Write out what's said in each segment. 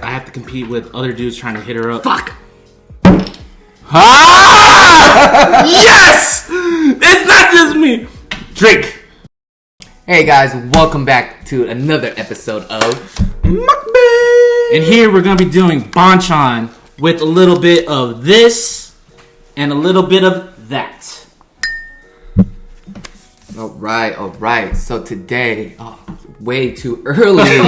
I have to compete with other dudes trying to hit her up. Fuck! Ah! Yes! It's not just me! Drink! Hey guys, welcome back to another episode of Mukbang! And here we're going to be doing banchan with a little bit of this and a little bit of that. Alright. So today, way too early.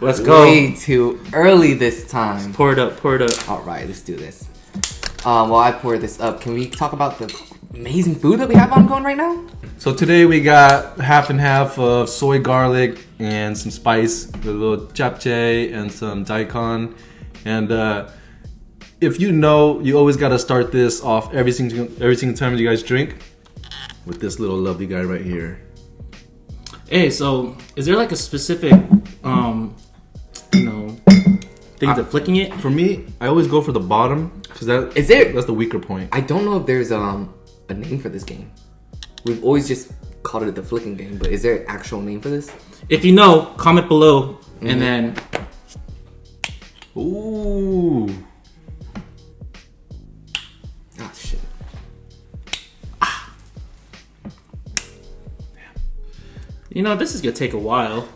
Let's go. Way too early this time. Pour it up. Alright, let's do this. While I pour this up, can we talk about the amazing food that we have ongoing right now? So today we got half and half of soy garlic and some spice, with a little japchae and some daikon. And if you know, you always got to start this off every single time you guys drink with this little lovely guy right here. Hey, so is there like a specific, thing to flicking it? For me, I always go for the bottom because that's the weaker point. I don't know if there's a name for this game. We've always just called it the flicking game, but is there an actual name for this? If you know, comment below, and then... Ooh. Ah, shit. You know, this is going to take a while.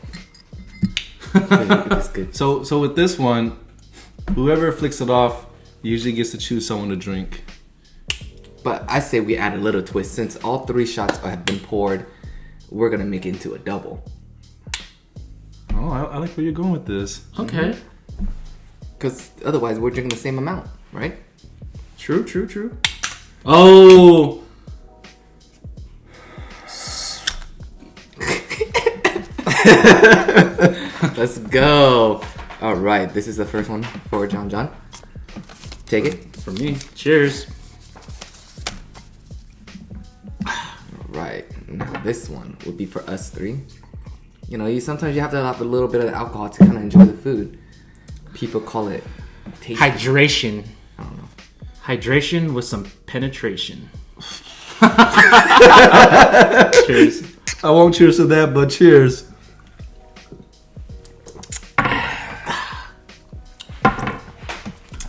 It's good. So with this one, whoever flicks it off usually gets to choose someone to drink. But I say we add a little twist. Since all 3 shots have been poured, we're going to make it into a double. Oh, I like where you're going with this. Okay. Because otherwise, we're drinking the same amount, right? True. Oh! Let's go. All right, this is the first one for John. Take it. For me. Cheers. All right, now this one would be for us 3. You know, sometimes you have to have a little bit of alcohol to kind of enjoy the food. People call it taste. Hydration. I don't know. Hydration with some penetration. Cheers. I won't cheers to that, but cheers.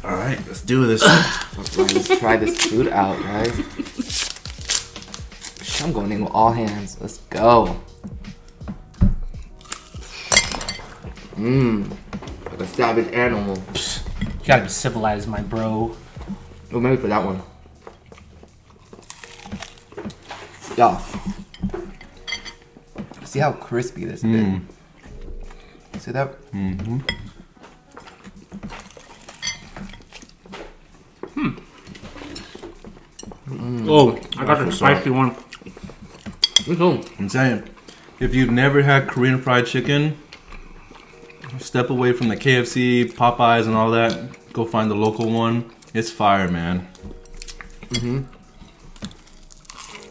All right, let's do this. All right, let's try this food out, guys. I'm going in with all hands. Let's go. Like a savage animal. You gotta be civilized, my bro. Oh, maybe for that one. Yeah. See how crispy this is? See that? Mm-hmm. Oh, I got the spicy one. I'm saying, if you've never had Korean fried chicken, step away from the KFC, Popeyes, and all that. Go find the local one. It's fire, man.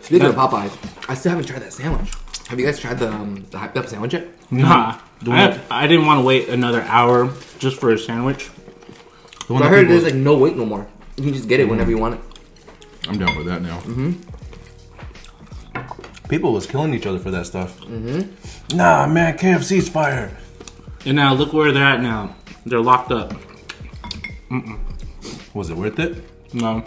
Speaking of Popeyes, I still haven't tried that sandwich. Have you guys tried the hyped up sandwich yet? Nah. I didn't want to wait another hour just for a sandwich. So I heard there's like no wait no more. You can just get it whenever you want it. I'm down with that now. People was killing each other for that stuff. Nah, man, KFC's fire. And now look where they're at now. They're locked up. Was it worth it? No.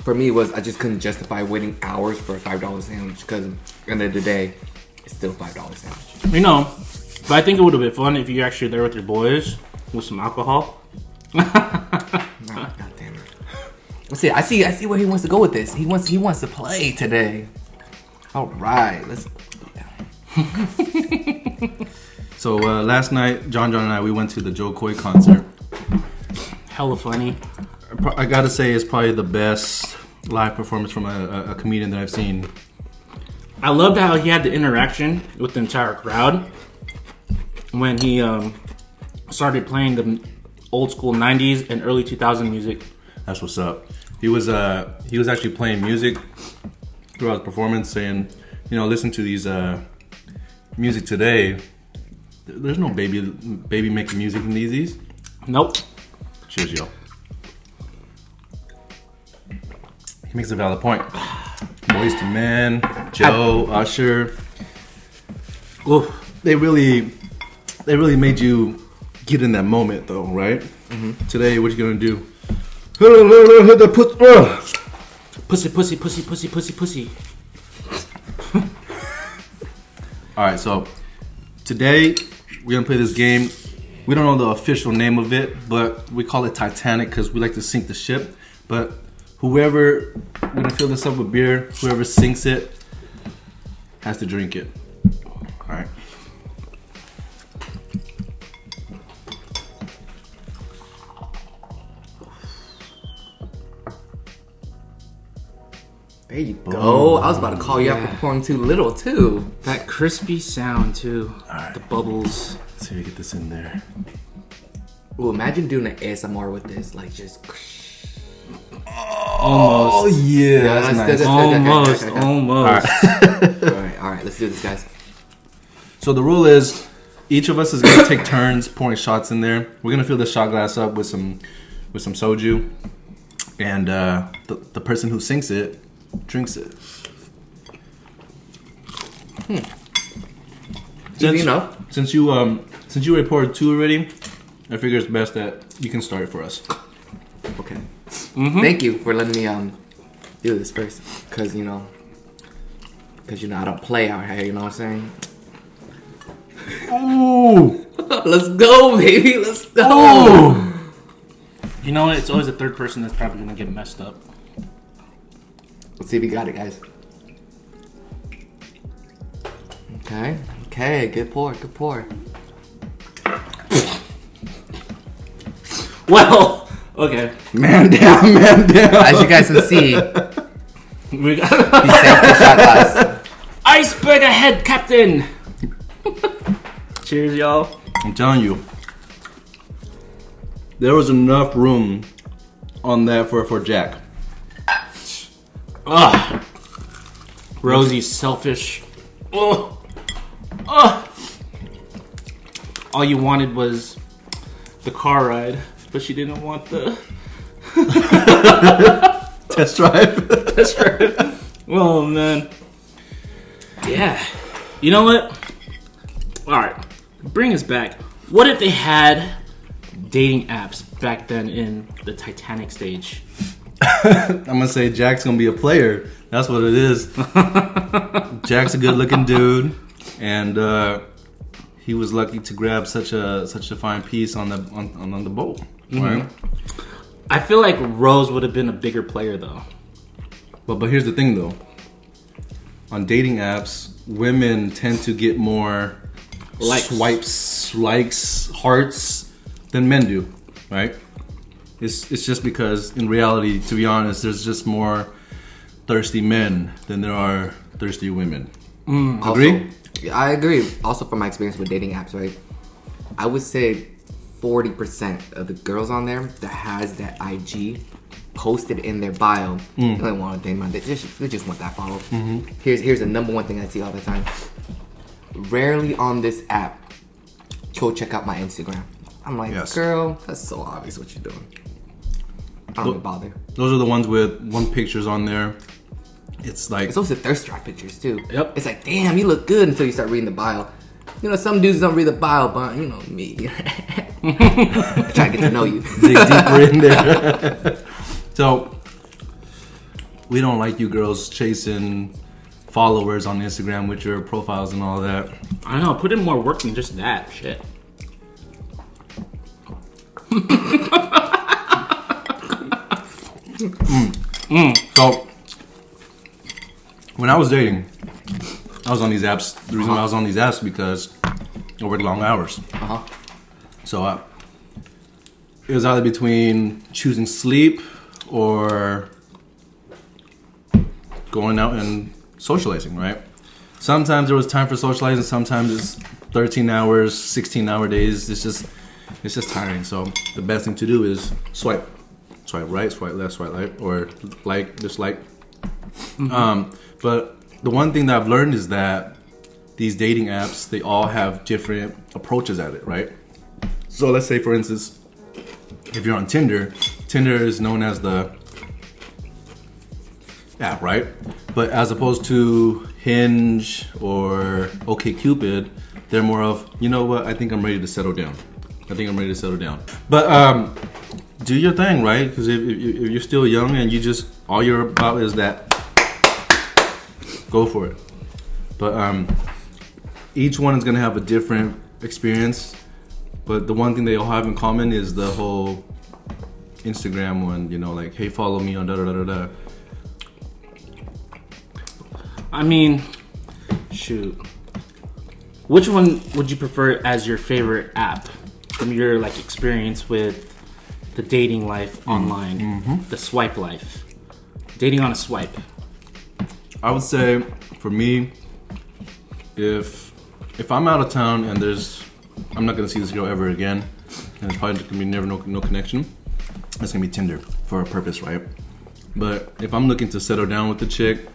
For me, I just couldn't justify waiting hours for a $5 sandwich because at the end of the day, it's still a $5 sandwich. You know, but I think it would have been fun if you're actually there with your boys with some alcohol. God damn it. Let's see. I see where he wants to go with this. He wants to play today. All right, let's. So last night, John and I, we went to the Joe Coy concert. Hella funny. I gotta say, it's probably the best live performance from a comedian that I've seen. I loved how he had the interaction with the entire crowd when he started playing the old school 90s and early 2000 music. That's what's up. He was actually playing music throughout the performance, saying, you know, listen to these music today. There's no baby making music in these. Nope. Cheers, yo. He makes a valid point. Boys to Men, Joe, Usher. Oof. They really made you get in that moment, though, right? Mm-hmm. Today, what you gonna do? Pussy, pussy, pussy, pussy, pussy, pussy. All right, so today we're gonna play this game. We don't know the official name of it, but we call it Titanic because we like to sink the ship. But we're gonna fill this up with beer. Whoever sinks it has to drink it. All right. There you go. I was about to call you out for pouring too little, too. That crispy sound, too. Alright. The bubbles. Let's see if we get this in there. Ooh, imagine doing an ASMR with this. Like, just... Oh, yeah. That's nice. Almost. All right. Let's do this, guys. So the rule is, each of us is gonna take turns pouring shots in there. We're gonna fill the shot glass up with some soju, and the person who sinks it drinks it. Easy enough. Since you already poured 2 already, I figure it's best that you can start for us. Okay. Mm-hmm. Thank you for letting me do this first, cause you know I don't play out here. You know what I'm saying? Ooh! Let's go, baby. Let's go. Ooh. You know what? It's always the third person that's probably gonna get messed up. Let's see if you got it, guys. Okay. Good pour. Well, okay. Man down. As you guys can see, We got he saved the shot glass. iceberg ahead, Captain. Cheers, y'all. I'm telling you, there was enough room on that for Jack. Ugh. Rosie's selfish. Ugh. Ugh. All you wanted was the car ride, but she didn't want the Test drive. test drive. Oh man. Yeah. You know what? Alright. Bring us back. What if they had dating apps back then in the Titanic stage? I'm gonna say Jack's gonna be a player. That's what it is. Jack's a good-looking dude, and he was lucky to grab such a fine piece on the boat. Mm-hmm. Right? I feel like Rose would have been a bigger player though. But here's the thing though. On dating apps, women tend to get more swipes, likes, hearts than men do, right? It's just because in reality, to be honest, there's just more thirsty men than there are thirsty women. Agree? Also, I agree. Also, from my experience with dating apps, right? I would say 40% of the girls on there that has that IG posted in their bio, they don't want to date man. They just want that follow. Mm-hmm. Here's the number one thing I see all the time. Rarely on this app, go check out my Instagram. I'm like, girl, that's so obvious what you're doing. I don't even bother. Those are the ones with one pictures on there. It's like... It's also thirst trap pictures, too. Yep. It's like, damn, you look good until you start reading the bio. You know, some dudes don't read the bio, but, you know, me. I try to get to know you. Dig deeper in there. So, we don't like you girls chasing followers on Instagram with your profiles and all that. I know, put in more work than just that shit. So, when I was dating, I was on these apps. The reason why I was on these apps because I worked long hours. So, it was either between choosing sleep or going out and socializing, right? Sometimes there was time for socializing. Sometimes it's 13 hours, 16-hour days. It's just tiring. So the best thing to do is swipe right, swipe left, swipe right, or like, dislike. But the one thing that I've learned is that these dating apps, they all have different approaches at it, right? So let's say, for instance, if you're on Tinder, Tinder is known as the app, right? But as opposed to Hinge or OkCupid, they're more of, you know what? I think I'm ready to settle down. But do your thing, right? Because if you're still young and you just all you're about is that, go for it. But each one is gonna have a different experience. But the one thing they all have in common is the whole Instagram one. You know, like, hey, follow me on da da da da da. I mean, shoot. Which one would you prefer as your favorite app from your like experience with the dating life online, the swipe life, dating on a swipe? I would say for me, if I'm out of town and I'm not gonna see this girl ever again, and there's probably gonna be never no connection, it's gonna be Tinder for a purpose, right? But if I'm looking to settle down with the chick,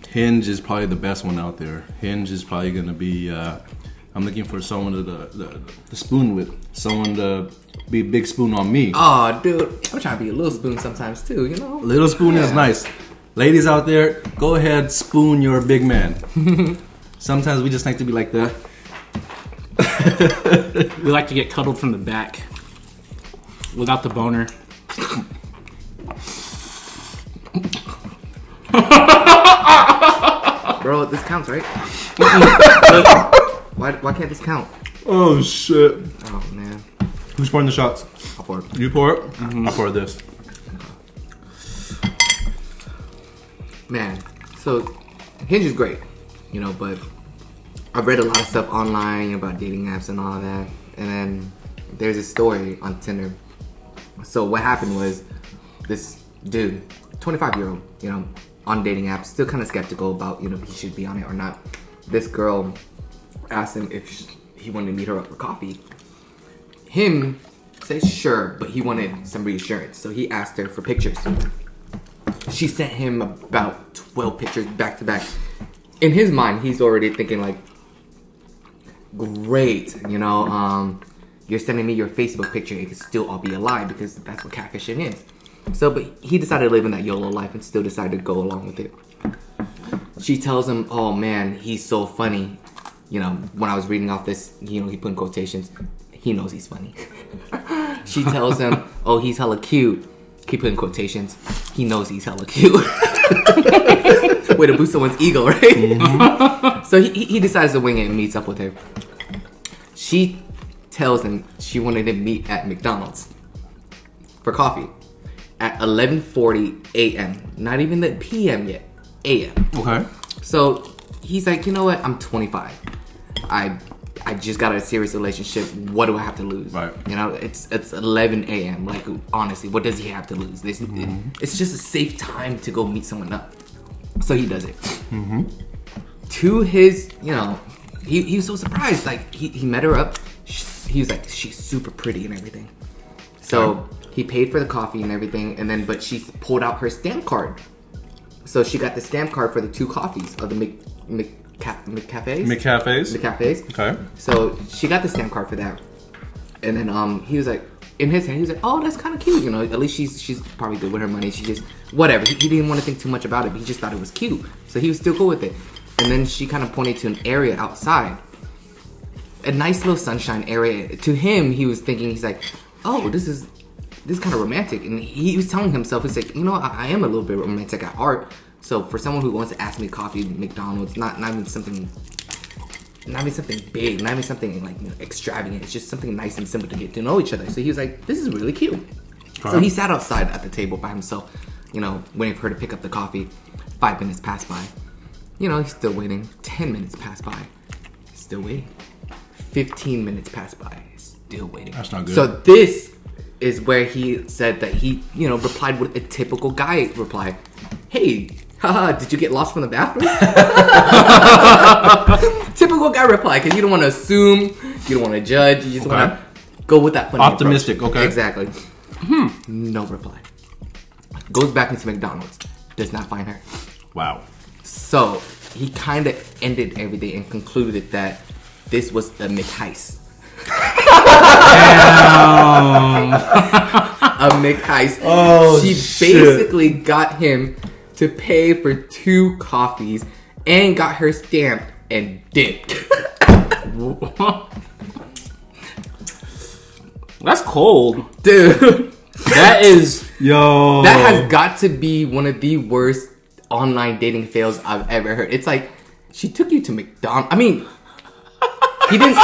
Hinge is probably the best one out there. Hinge is probably gonna be. I'm looking for someone to spoon with, someone to be a big spoon on me. Oh, dude, I'm trying to be a little spoon sometimes too. You know, Little spoon is nice. Ladies out there, go ahead, spoon your big man. Sometimes we just like to be like the. We like to get cuddled from the back without the boner. bro, this counts, right? Why can't this count? Oh shit! Oh man, Who's pouring the shots? I'll pour it. You pour it. I'll pour this. Man, so Hinge is great, you know, but I've read a lot of stuff online about dating apps and all of that, and then there's a story on Tinder. So what happened was this dude, 25-year-old, you know, on dating apps, still kind of skeptical about, you know, if he should be on it or not. This girl asked him if he wanted to meet her up for coffee. Him said sure, but he wanted some reassurance, so he asked her for pictures. She sent him about 12 pictures back to back. In his mind, he's already thinking like, great, you know, you're sending me your Facebook picture. It could still all be a lie because that's what catfishing is. So, but he decided to live in that YOLO life and still decided to go along with it. She tells him, oh man, he's so funny. You know, when I was reading off this, you know, he put in quotations, he knows he's funny. She tells him, oh, he's hella cute. He put in quotations, he knows he's hella cute. Way to boost someone's ego, right? Mm-hmm. So he decides to wing it and meets up with her. She tells him she wanted to meet at McDonald's for coffee at 11:40 a.m. Not even the p.m. yet, a.m. Okay. So he's like, you know what? I'm 25. I just got a serious relationship. What do I have to lose? Right. You know, it's 11 a.m. Like, honestly, what does he have to lose? It's just a safe time to go meet someone up. So he does it. Mm-hmm. To his, you know, he was so surprised. Like, he met her up. He was like, she's super pretty and everything. So he paid for the coffee and everything. And then, but she pulled out her stamp card. So she got the stamp card for the 2 coffees of the McCafes. McCafes. Okay. So she got the stamp card for that. And then he was like, in his hand, he was like, oh, that's kind of cute. You know, at least she's probably good with her money. She just, whatever. He didn't want to think too much about it, but he just thought it was cute. So he was still cool with it. And then she kind of pointed to an area outside. A nice little sunshine area. To him, he was thinking, he's like, oh, this is kind of romantic. And he was telling himself, he's like, you know, I am a little bit romantic at heart. So for someone who wants to ask me coffee at McDonald's, not even something big, not even something like, you know, extravagant. It's just something nice and simple to get to know each other. So he was like, this is really cute. Right. So he sat outside at the table by himself, you know, waiting for her to pick up the coffee. 5 minutes passed by. You know, he's still waiting. 10 minutes passed by. Still waiting. 15 minutes passed by. Still waiting. That's not good. So this is where he said that he, you know, replied with a typical guy reply. Hey, haha, did you get lost from the bathroom? Typical guy reply, because you don't want to assume, you don't want to judge, you just want to go with that funny optimistic approach. Okay. Exactly. No reply. Goes back into McDonald's. Does not find her. Wow. So he kind of ended everything and concluded that this was a McHeist. A McHeist. Oh, she basically got him to pay for 2 coffees and got her stamped and dipped. That's cold. Dude. That is... Yo. That has got to be one of the worst online dating fails I've ever heard. It's like, she took you to McDonald's. I mean, he didn't...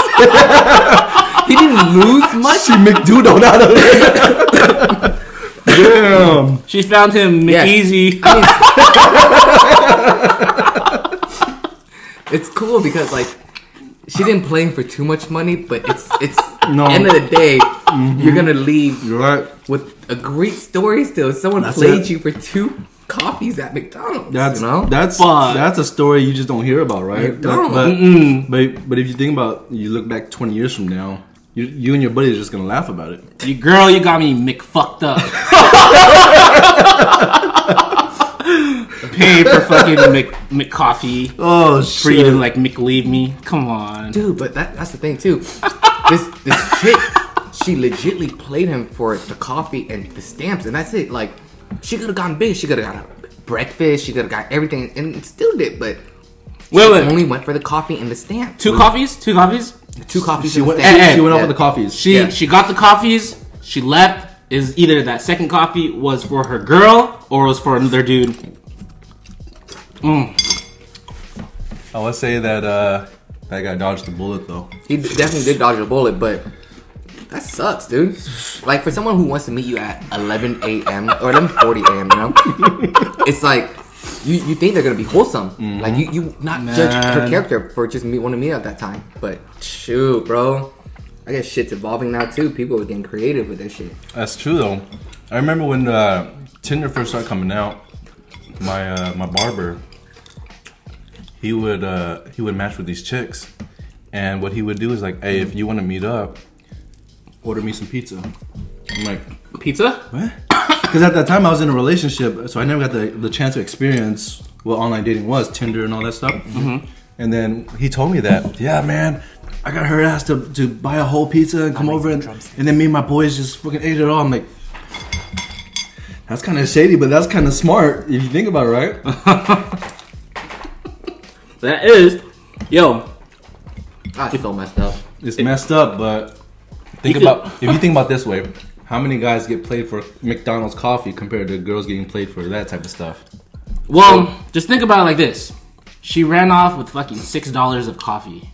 he didn't lose much. She McDoodled out of it. Damn. She found him McEasy. I mean, it's cool because, like, she didn't play him for too much money, but it's No. end of the day, you're gonna leave You're right. with a great story still. Someone played you for 2 coffees at McDonald's. That's you know? that's a story you just don't hear about, right? Don't. But if you think about, you look back 20 years from now, you and your buddy are just gonna laugh about it. You got me McFucked up. Pay for fucking McCoffee. Oh For you to shit! like McLeave me. Come on. Dude, but that's the thing too. This chick, she legitly played him for the coffee and the stamps, and that's it. Like, she could have gone big. She could have got a breakfast. She could have got everything, and it still did. But she only went for the coffee and the stamp. 2 coffees? 2 coffees? 2 coffees. She went, and the stamp. she went off with the coffees. She got the coffees. She left. Is either that second coffee was for her girl or was for another dude. I would say that that guy dodged the bullet though. He definitely did dodge a bullet, but that sucks, dude. Like, for someone who wants to meet you at 11 a.m. or 11:40 a.m., you know, it's like you think they're gonna be wholesome. Like, you not judge her character for just wanting to meet at that time. But shoot, bro, I guess shit's evolving now too. People are getting creative with this shit. That's true though. I remember when Tinder first started coming out. My barber, he would match with these chicks, and what he would do is like, hey, if you want to meet up, order me some pizza. I'm like, Pizza? what? Because at that time I was in a relationship, so I never got the chance to experience what online dating was, Tinder and all that stuff. Mm-hmm. And then he told me that, yeah, man, I got her ass to buy a whole pizza and come over, and then me and my boys just fucking ate it all. I'm like, that's kind of shady, but that's kind of smart if you think about it, right? That is, yo. That's so messed up. It's messed up, but if you think about this way, how many guys get played for McDonald's coffee compared to girls getting played for that type of stuff? Well, just think about it like this. She ran off with fucking $6 of coffee.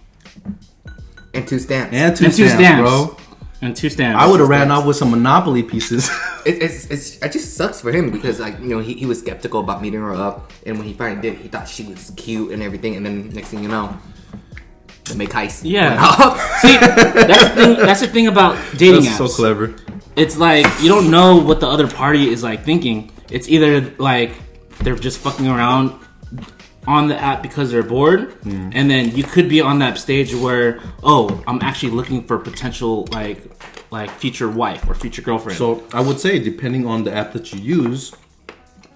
And 2 stamps. And two stamps, bro. And 2 stamps. I would have ran off with some Monopoly pieces. It just sucks for him because, like, you know, he was skeptical about meeting her up, and when he finally did, he thought she was cute and everything, and then next thing you know, the make heist. Yeah. See, that's the thing about dating apps. That's so clever. It's like you don't know what the other party is like thinking. It's either like they're just fucking around on the app because they're bored, and then you could be on that stage where, oh, I'm actually looking for potential like future wife or future girlfriend. So I would say, depending on the app that you use,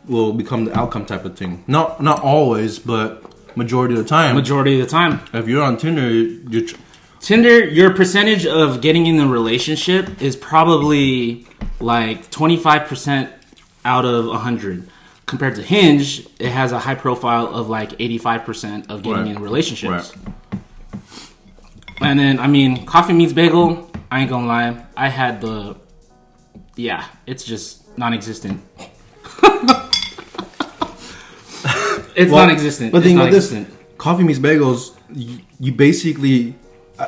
will become the outcome type of thing. Not always, but majority of the time. Majority of the time, If you're on Tinder, your percentage of getting in a relationship is probably like 25% out of 100. Compared to Hinge, it has a high profile of like 85% of getting in relationships. Right. And then, I mean, coffee meets bagel, I ain't gonna lie. I had it's just non-existent. It's non-existent. But It's think about this: non-existent. coffee meets bagels. You basically,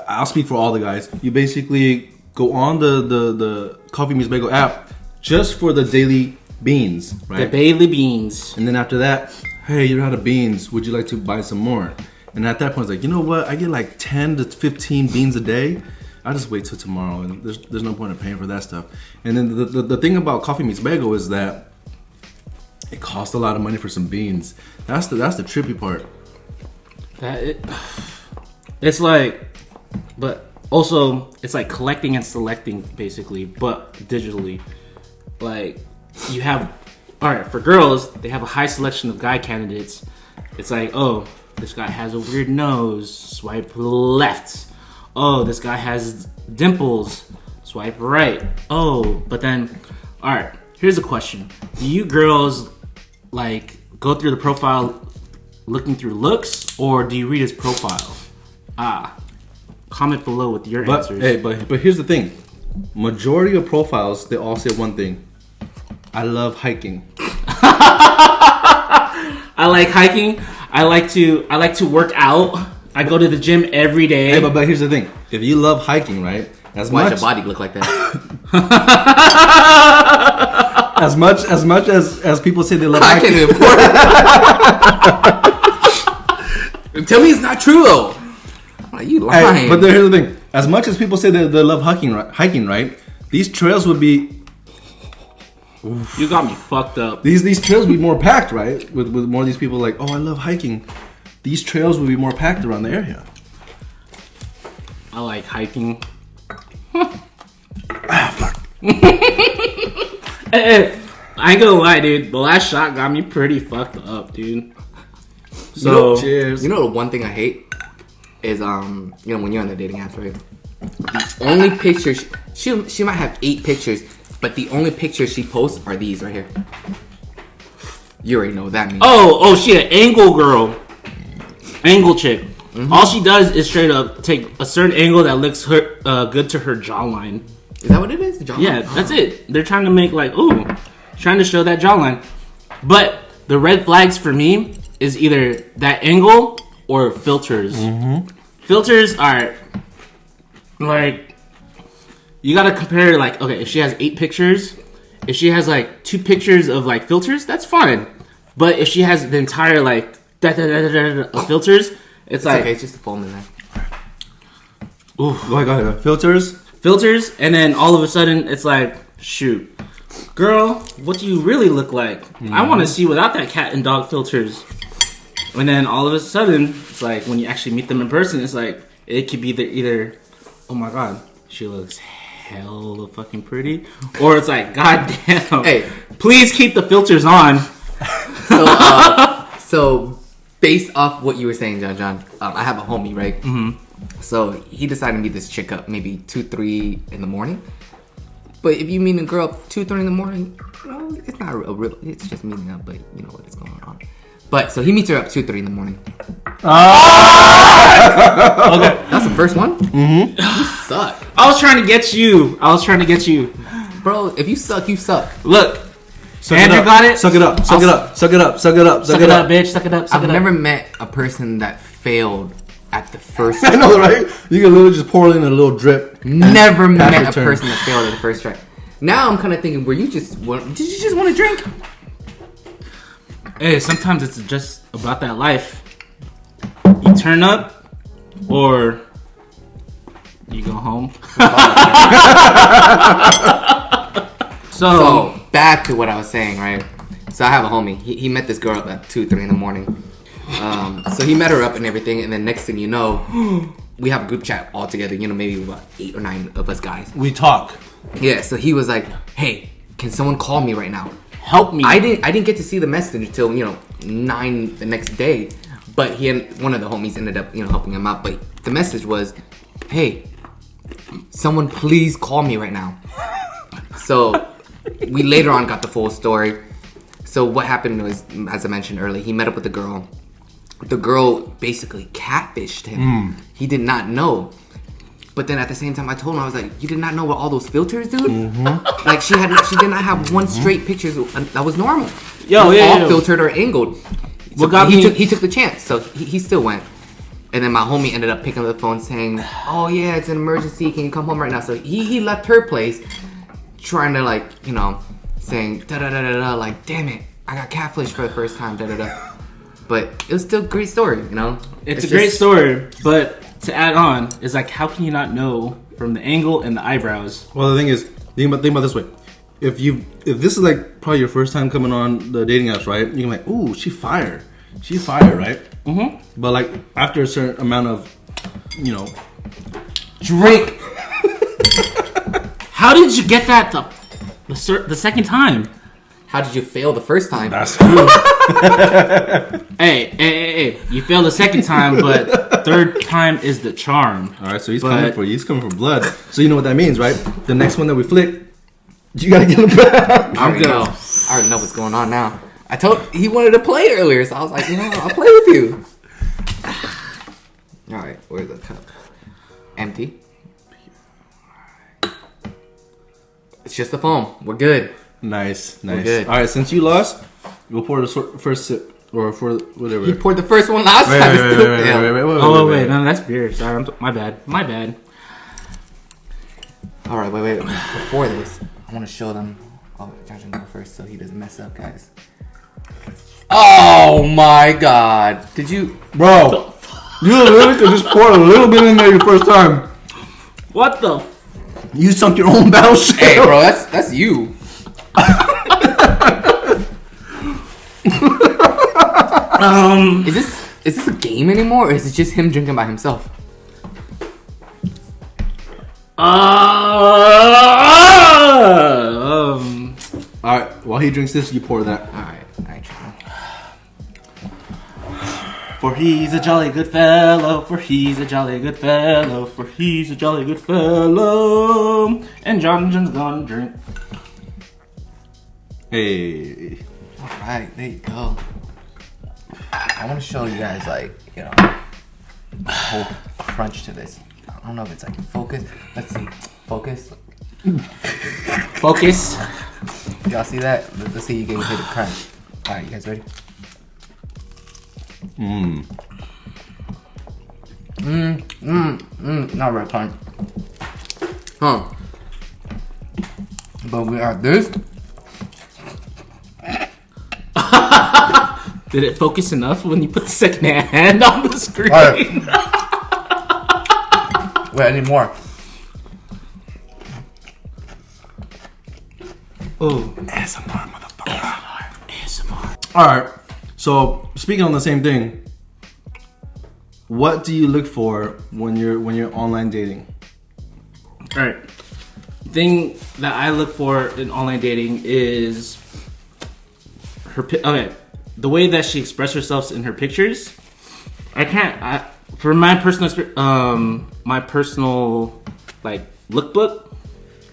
I'll speak for all the guys. You basically go on the coffee meets bagel app just for the daily beans, right? The Bailey beans. And then after that, hey, you're out of beans. Would you like to buy some more? And at that point, it's like, you know what? I get like 10 to 15 beans a day. I'll just wait till tomorrow, and there's no point in paying for that stuff. And then the thing about coffee meets bagel is that it costs a lot of money for some beans. That's the trippy part. It's like, but also it's like collecting and selecting basically, but digitally. Like you have, all right, for girls they have a high selection of guy candidates. It's like, oh, this guy has a weird nose, swipe left. Oh, this guy has dimples, swipe right. Oh, but then, all right, here's a question: do you girls like go through the profile looking through looks, or do you read his profile? Comment below with your answers. Hey, but here's the thing. Majority of profiles, they all say one thing. I love hiking. I like hiking. I like to work out. I go to the gym every day. Hey, but here's the thing. If you love hiking, right? Why does your body look like that? as much as people say they love I hiking. can't even Tell me it's not true though. Like, you lying. Hey, but here's the thing. As much as people say they love hiking, right? These trails would be. You got me fucked up. These trails would be more packed, right? With more of these people like, oh, I love hiking. These trails would be more packed around the area. I like hiking. Fuck. Hey, I ain't gonna lie, dude. The last shot got me pretty fucked up, dude. So, cheers. You know the one thing I hate is when you're on the dating apps, right? The only pictures she might have 8 pictures, but the only pictures she posts are these right here. You already know what that means. Oh, she an angle girl, angle chick. Mm-hmm. All she does is straight up take a certain angle that looks good to her jawline. Is that what it is? Jawline? Yeah, that's it. They're trying to make trying to show that jawline. But the red flags for me is either that angle or filters. Mm-hmm. Filters are like, you gotta compare, like, okay, if she has 8 pictures, if she has like 2 pictures of like filters, that's fine. But if she has the entire like of filters, it's like, okay, it's just a foam in there. Ooh, go ahead. Filters, and then all of a sudden it's like, shoot, girl, what do you really look like? Mm-hmm. I want to see without that cat and dog filters. And then all of a sudden, it's like when you actually meet them in person, it's like it could be either oh my god, she looks hella fucking pretty, or it's like, god damn, hey, please keep the filters on. So based off what you were saying, John, I have a homie, right? Mm-hmm. So he decided to meet this chick up maybe 2-3 in the morning. But if you meet a girl up 2-3 in the morning, it's not a real. It's just meeting up, but you know what is going on. But so he meets her up 2-3 in the morning. Okay, that's the first one. Mm-hmm. You suck. I was trying to get you, bro. If you suck, you suck. Look. Andrew got it. Suck it up, bitch. Suck it up. I've never met a person that failed at the first try. I know, right? You can literally just pour it in a little drip. Never met a person that failed at the first try. Now I'm kind of thinking, did you just want to drink? Hey, sometimes it's just about that life. You turn up, or you go home. So back to what I was saying, right? So I have a homie. He met this girl up at 2-3 in the morning. So he met her up and everything, and then next thing you know, we have a group chat all together. You know, maybe about 8 or 9 of us guys. We talk. Yeah. So he was like, "Hey, can someone call me right now? Help me." I didn't get to see the message until 9 the next day. But one of the homies ended up helping him out. But the message was, "Hey, someone please call me right now." So we later on got the full story. So what happened was, as I mentioned earlier, he met up with the girl. The girl basically catfished him. He did not know. But then at the same time, I told him, I was like, "You did not know what all those filters, dude? Mm-hmm. Like she did not have one straight picture that was normal. All filtered or angled." So he took the chance, so he still went. And then my homie ended up picking up the phone saying, "Oh yeah, it's an emergency. Can you come home right now?" So he left her place, trying to saying da da da da da, like, damn it, I got catfished for the first time, da da da. But it was still a great story, It's a great story, but to add on is like, how can you not know from the angle and the eyebrows? Well, the thing is, think about this way. If this is like probably your first time coming on the dating apps, right? You're like, ooh, she's fire, right? Mm-hmm. But like after a certain amount of, drink. How did you get that the second time? How did you fail the first time? That's true. Hey, you failed the second time, but third time is the charm. All right, so coming for you. He's coming for blood. So you know what that means, right? The next one that we flick, you gotta get him back. I already know what's going on now. He wanted to play earlier, so I was like, you know, I'll play with you. All right, where's the cup? Empty. It's just the foam. We're good. Nice. good. All right, since you lost, we'll pour the first sip or for whatever. He poured the first one last time. Wait. No, that's beer. Sorry, my bad. All right, wait. Before this, I want to show them. Oh, Josh can go first so he doesn't mess up, guys. Oh my God! Did you, bro? You literally could just pour a little bit in there your first time. What the? You sunk your own battleship. Hey, bro, that's you. Is this a game anymore, or is it just him drinking by himself? All right. While he drinks this, you pour that. All right. For he's a jolly good fellow, for he's a jolly good fellow, for he's a jolly good fellow. And Jonathan's gonna drink. Hey. All right, there you go. I want to show you guys, like, you know, the whole crunch to this. I don't know if it's like focus. Let's see. Focus. Y'all see that? Let's see you get hit a crunch. All right, you guys ready? Not red punch. Huh. But we are this. Did it focus enough when you put the second hand on the screen? All right. Wait, I need more. Oh. ASMR, motherfucker. ASMR. All right. So speaking on the same thing, what do you look for when you're online dating? All right. Thing that I look for in online dating is the way that she expresses herself in her pictures. For my personal like lookbook,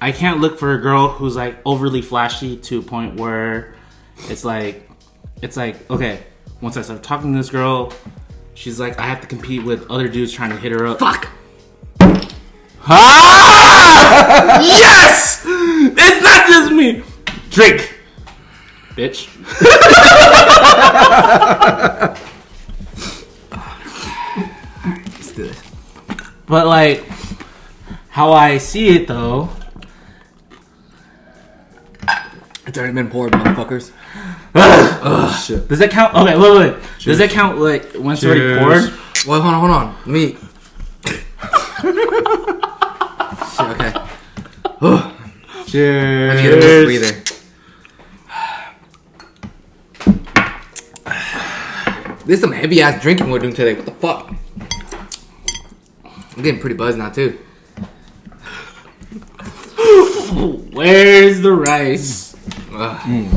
I can't look for a girl who's like overly flashy to a point where it's like okay, once I start talking to this girl, she's like, I have to compete with other dudes trying to hit her up. Fuck. Ah! Yes! It's not just me. Drink, bitch. It's good. But like, how I see it though, It's already been poured, motherfuckers. Shit. does that count? Okay, wait. Does that count like once it's already poured? Well, hold on. Let me. Shit, okay. Cheers. Let me get a breather. This is some heavy ass drinking we're doing today. What the fuck? I'm getting pretty buzzed now too. Where's the rice? Alright.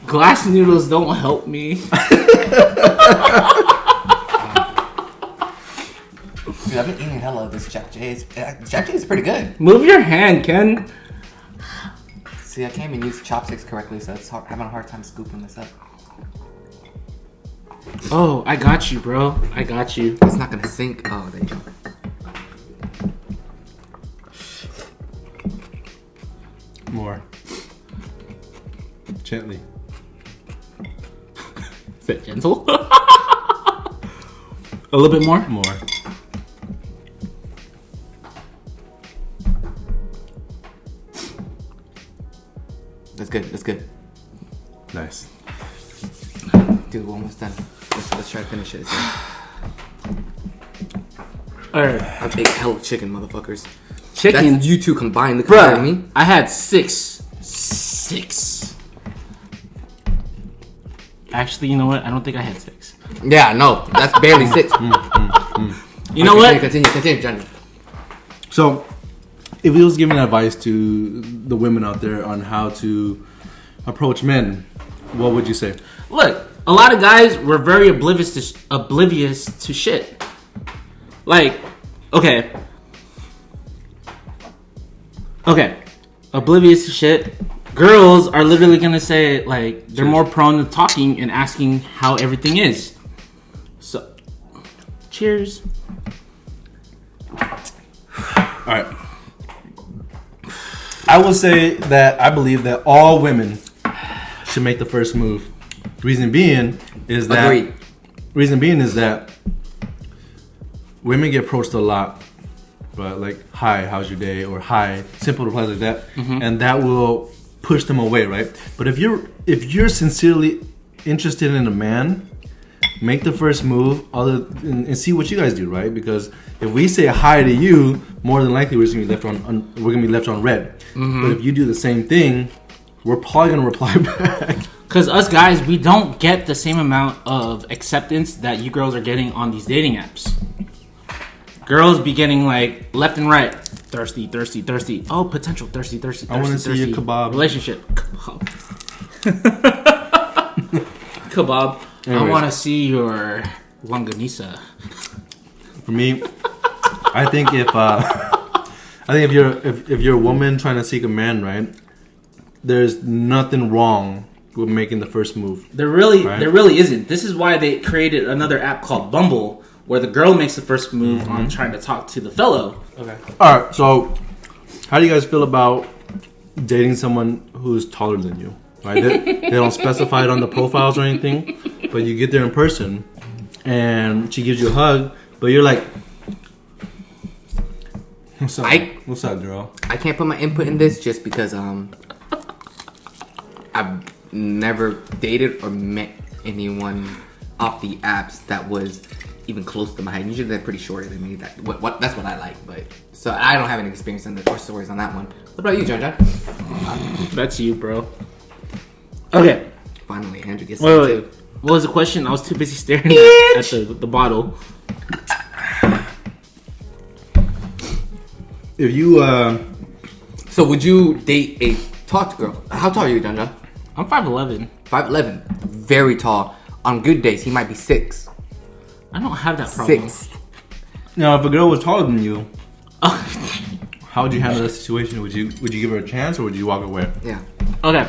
Glass noodles don't help me. Dude, I've been eating hella of this Jack J's. Jack J's is pretty good. Move your hand, Ken. See, I can't even use chopsticks correctly, so it's having a hard time scooping this up. Oh, I got you, bro. I got you. It's not gonna sink. Oh, there you go. More. Gently. Is that gentle? A little bit more? More. That's good. That's good. Nice. Dude, we're almost done. Let's try to finish it. Alright. I've ate hella chicken, motherfuckers. Chicken? That's you two combined. Look at me. I had 6. Actually, you know what? I don't think I had 6. Yeah, no. That's barely 6. You know what? Continue, Johnny. So, if he was giving advice to the women out there on how to approach men, what would you say? Look, a lot of guys were very oblivious to shit. Like, okay, oblivious to shit. girls are literally gonna say like they're more prone to talking and asking how everything is. So, cheers. All right. I will say that I believe that all women should make the first move. Reason being is that women get approached a lot, but like, hi, how's your day, or hi, simple replies like that, and that will push them away, right? But if you're sincerely interested in a man, make the first move, and see what you guys do, right? Because if we say hi to you, more than likely we're gonna be left on red. But if you do the same thing, we're probably gonna reply back. Because us guys, we don't get the same amount of acceptance that you girls are getting on these dating apps. Girls be getting like left and right, thirsty. Oh, potential thirsty. I want to see your kebab relationship. Kebab. Anyways. I want to see your longanisa. For me, I think if you're a woman trying to seek a man, right, there's nothing wrong with making the first move. There really isn't. This is why they created another app called Bumble, where the girl makes the first move on trying to talk to the fellow. Okay. All right. So, how do you guys feel about dating someone who's taller than you? Right? They don't specify it on the profiles or anything, but you get there in person, and she gives you a hug, but you're like, "What's up? What's up, girl?" I can't put my input in this just because I've never dated or met anyone off the apps that was even close to my height. Usually they're pretty shorter than me. That's what I like. But so I don't have any experience or stories on that one. What about you, John? That's you, bro. Okay. Finally, Andrew gets wait. too. What was the question? I was too busy staring at the bottle. If you So would you date a tall girl? How tall are you, John? I'm 5'11". 5'11". Very tall. On good days, he might be 6. I don't have that problem. 6. now, if a girl was taller than you, how would you handle that situation? Would you give her a chance, or would you walk away? Yeah. Okay.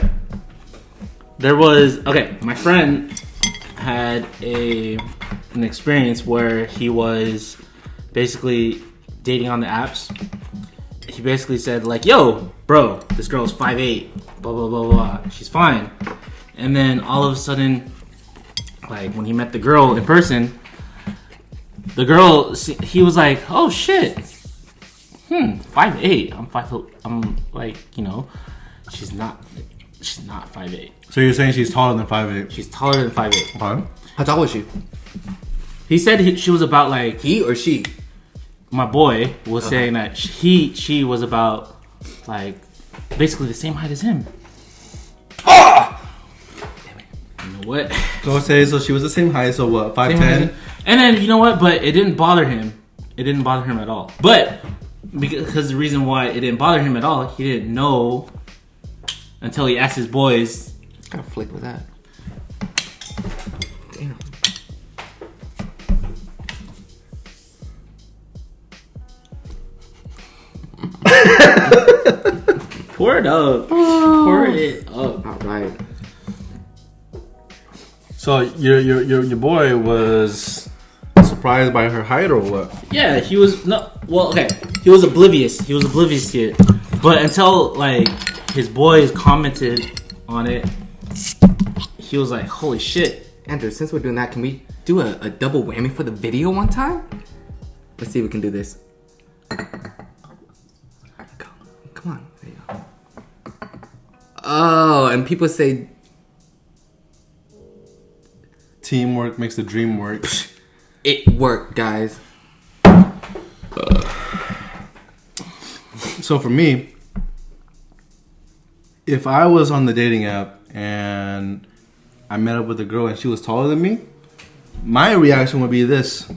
My friend had an experience where he was basically dating on the apps. He basically said like, "Yo, bro, this girl is 5'8", blah blah blah blah. She's fine." And then all of a sudden, like when he met the girl in person, the girl, he was like, "Oh shit, 5'8". I'm like, she's not 5'8". So you're saying she's taller than 5'8"? She's taller than 5'8". Okay. How tall was she? He said she was about like, He or she? my boy was saying that she was about like basically the same height as him. You know what? So she was the same height. So what? 5'10". And then you know what? But it didn't bother him. It didn't bother him at all. But because the reason why it didn't bother him at all, he didn't know until he asked his boys. What kind of flick was that? Damn. Pour it up. Pour it up. All right. So your boy was surprised by her height, or what? Yeah, he was he was oblivious. He was oblivious to it. But until like his boys commented on it, he was like, "Holy shit!" Andrew, since we're doing that, can we do a double whammy for the video one time? Let's see if we can do this. Come on. There you go. Oh, and people say Teamwork makes the dream work. it worked, guys. So for me, if I was on the dating app and I met up with a girl and she was taller than me, my reaction would be this: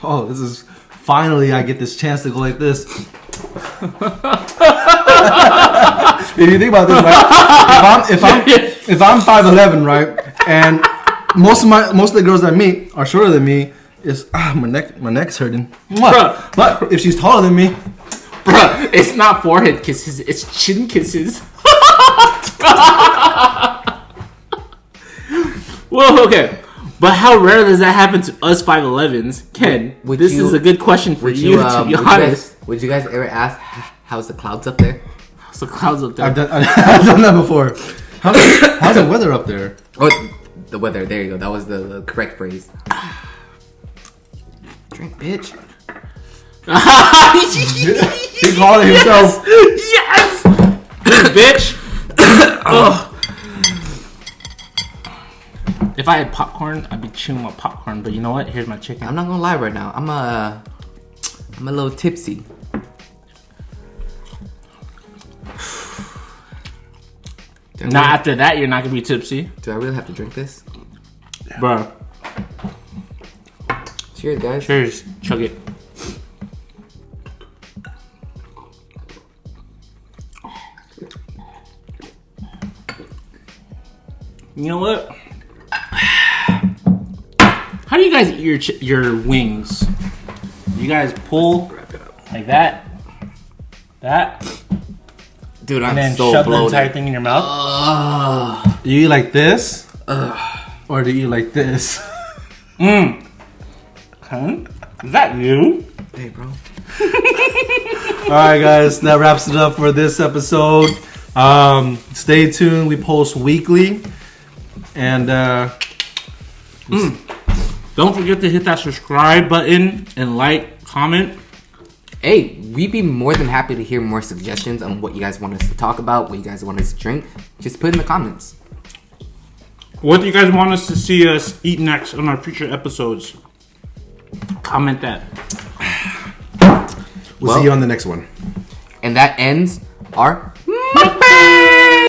"Oh, this is finally I get this chance to go like this." If you think about this, right? If I'm 5'11", right, and most of the girls I meet are shorter than me, my neck's hurting. Bruh. But if she's taller than me, Bruh, it's not forehead kisses, it's chin kisses. Well, okay. But how rare does that happen to us 5'11s? Ken, this is a good question for you, to be honest. Would you guys ever ask, how's the clouds up there? How's the clouds up there? I've done that before. How's the weather up there? Oh, the weather. There you go. That was the correct phrase. Drink, bitch. He called it himself. Yes! Bitch! Oh. If I had popcorn, I'd be chewing my popcorn. But you know what? Here's my chicken. I'm not gonna lie right now. I'm a little tipsy. Not after that, you're not gonna be tipsy. Do I really have to drink this? Bro. Cheers, guys. Cheers. Chug it. You know what? How do you guys eat your wings? You guys pull like that, Dude, I'm and then so shove the bloated. entire thing in your mouth. Do you eat like this? Or do you eat like this? Huh? Is that you? Hey, bro. Alright guys, that wraps it up for this episode. Stay tuned, we post weekly. And Don't forget to hit that subscribe button and like, comment. Hey, we'd be more than happy to hear more suggestions on what you guys want us to talk about, what you guys want us to drink. Just put in the comments. What do you guys want us to see us eat next on our future episodes? Comment that. we'll see you on the next one. And that ends our